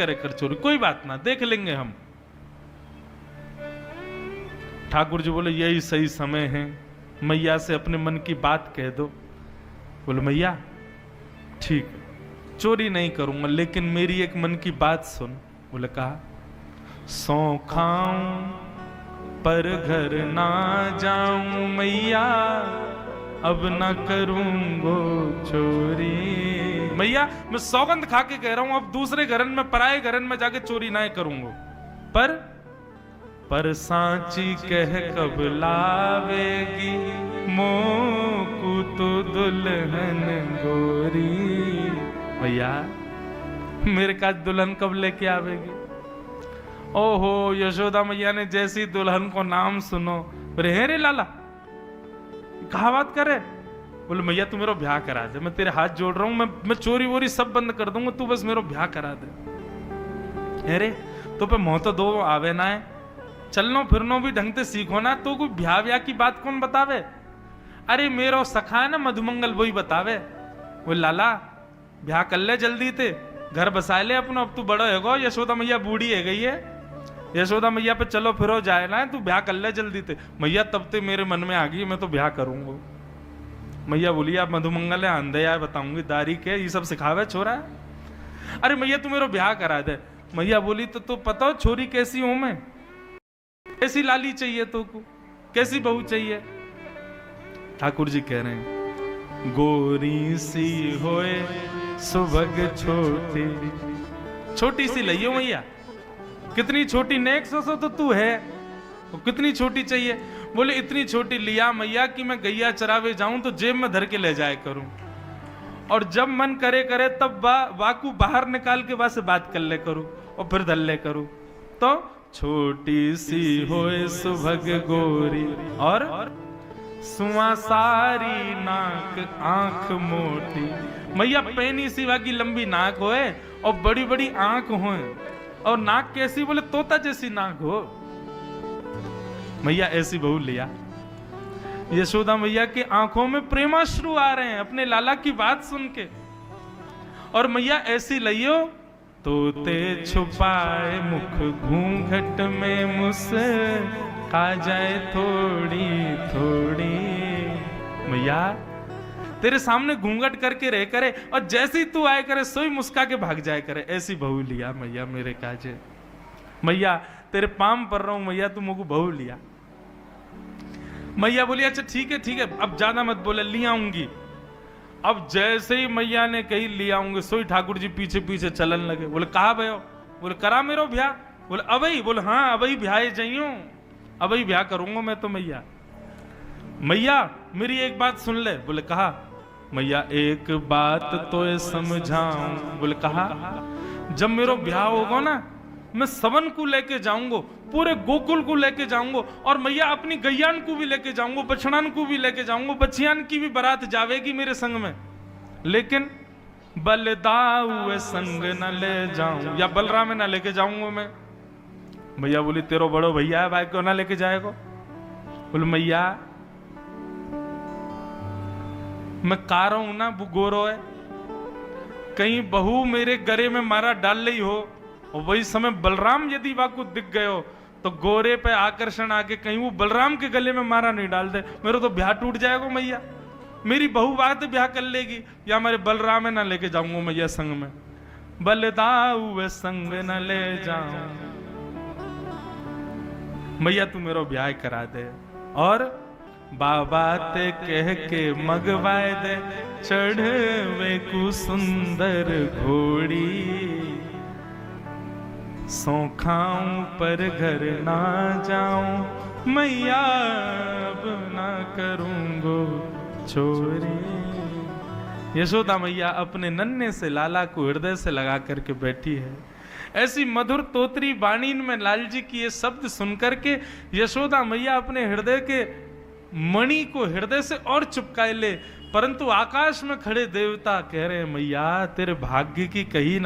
करे कर चोरी, कोई बात ना, देख लेंगे हम। ठाकुर जी बोले यही सही समय है, मैया से अपने मन की बात कह दो। बोले मैया ठीक है, चोरी नहीं करूंगा, लेकिन मेरी एक मन की बात सुन। बोले कहा, सौ खाऊं पर घर ना जाऊं मैया, अब ना करूंगो चोरी। मैया मैं सौगंध खा के कह रहा हूं, अब दूसरे घरन में, पराए घरन में जाके चोरी ना करूंगा। पर सांची कह कब लावेगी, मोकू तो दुल्हन गोरी। भैया मेरे का दुल्हन कब लेके आवेगी? ओहो, यशोदा मैया ने जैसी दुल्हन को नाम सुनो, रे रे लाला कहा बात करे। बोले मैया तू मेरा ब्याह करा दे, मैं तेरे हाथ जोड़ रहा हूं, मैं चोरी वोरी सब बंद कर दूंगा, तू बस मेरा ब्याह करा दे। अरे तो पे मोह तो दो आवे ना है, चलनो फिरनो भी ढंग से सीखो ना, तो कोई ब्याह ब्याह की बात कौन बतावे? अरे मेरा सखा है ना मधुमंगल, वही बतावे। वो लाला ब्याह कर ले जल्दी ते, घर बसा ले अपना, अब तू बड़ा होगा, यशोदा मैया बूढ़ी है गई है, यशोदा मैया पे चलो फिरो जाए ना, तू ब्याह कर ले जल्दी ते। मैया तब ते मेरे मन में आ गई, मैं तो ब्याह करूंगा। मैया बोली आप मधुमंगल है, अंधे यार बताऊंगी, दारी के ये सब सिखावे छोरा है। अरे मैया तू मेरा ब्याह करा दे। मैया बोली तो पता हो छोरी कैसी हूं मैं, कैसी लाली चाहिए तो को, कैसी बहू चाहिए? ठाकुर जी कह रहे हैं, गोरी सी होए सुभग छोटी, छोटी सी लइयो मैया, कितनी छोटी, नेक सो तो तू है, तो कितनी छोटी चाहिए? बोले इतनी छोटी लिया मैया कि मैं गैया चरावे जाऊं तो जेब में धर के ले जाए करूं, और जब मन करे करे तब वाकू बाहर निकाल के वहां से बात कर ले करूं और फिर धर ले करूं। तो छोटी सी होए सुभग गोरी, और सुआ सारी नाक आंख मोटी। मैया पैनी सिवा की लंबी नाक होए और बड़ी बड़ी आंख होए, और नाक कैसी? बोले तोता जैसी नाक हो। मैया ऐसी बहू लिया। यशोदा मैया की आंखों में प्रेमाश्रु आ रहे हैं अपने लाला की बात सुन के, और मैया ऐसी लियो, तोते छुपाए मुख घूंघट में मुस्का जाए थोड़ी थोड़ी। मैया तेरे सामने घूंघट करके रह करे, और जैसी तू आए करे सोई मुस्का के भाग जाए करे, ऐसी बहू लिया मैया मेरे काजे। मैया तेरे पाम पर रहा हूं मैया, तू मुझको बहू लिया। मैया बोली अच्छा ठीक है, अब ज्यादा मत बोले, ले आऊंगी। अब जैसे ही मैया ने कही ले आऊंगे, सोई ठाकुर जी पीछे पीछे चलन लगे। बोले कहा भयो? बोले करा मेरो ब्याह। बोले अबई? बोले हाँ अबई ब्याह जाइयो, अबई ब्याह करूंगा मैं तो मैया। मैया मेरी एक बात सुन ले। बोले कहा? मैया एक बात तो समझाऊं। बोले कहा? जब मेरा ब्याह होगा ना, मैं सबन को लेके जाऊंगा, पूरे गोकुल को लेके जाऊंगा, और मैया अपनी गैयान को भी लेके जाऊंगा, बछड़ान को भी लेके जाऊंगा, बछियान की भी बारात जावेगी मेरे संग में, लेकिन बलदाऊ संग न ले जाऊं, या बलराम ना लेके जाऊंगा मैं। मैया बोली तेरो बड़ो भैया है भाई, क्यों ना लेके जाएगा? बोले मैया मैं का रहा हूं ना, वो गोरो है, कहीं बहू मेरे गले में मारा डाल रही हो, और वही समय बलराम यदि वाकू दिख गए हो, तो गोरे पे आकर्षण आके कहीं वो बलराम के गले में मारा नहीं डाल दे, मेरा तो ब्याह टूट जाएगा मैया। मेरी बहू बात ब्याह कर लेगी, या मेरे बलराम ना लेके जाऊंगा मैया संग में, बलदाऊ संग न ले जाऊं। मैया तू मेरा ब्याह करा दे, और बाबा ते कह के मगवाए दे, चढ़वे को सुंदर घोड़ी, सौ खाऊं पर घर ना जाऊं मैया, अब ना करूंगो चोरी। यशोदा मैया अपने नन्हे से लाला को हृदय से लगा करके बैठी है। ऐसी मधुर तोतरी बाणी में लाल जी की ये शब्द सुनकर के यशोदा मैया अपने हृदय के मणि को हृदय से और चिपकाए ले, परंतु आकाश में खड़े देवता कह रहे हैं मैया तेरे भाग्य की कही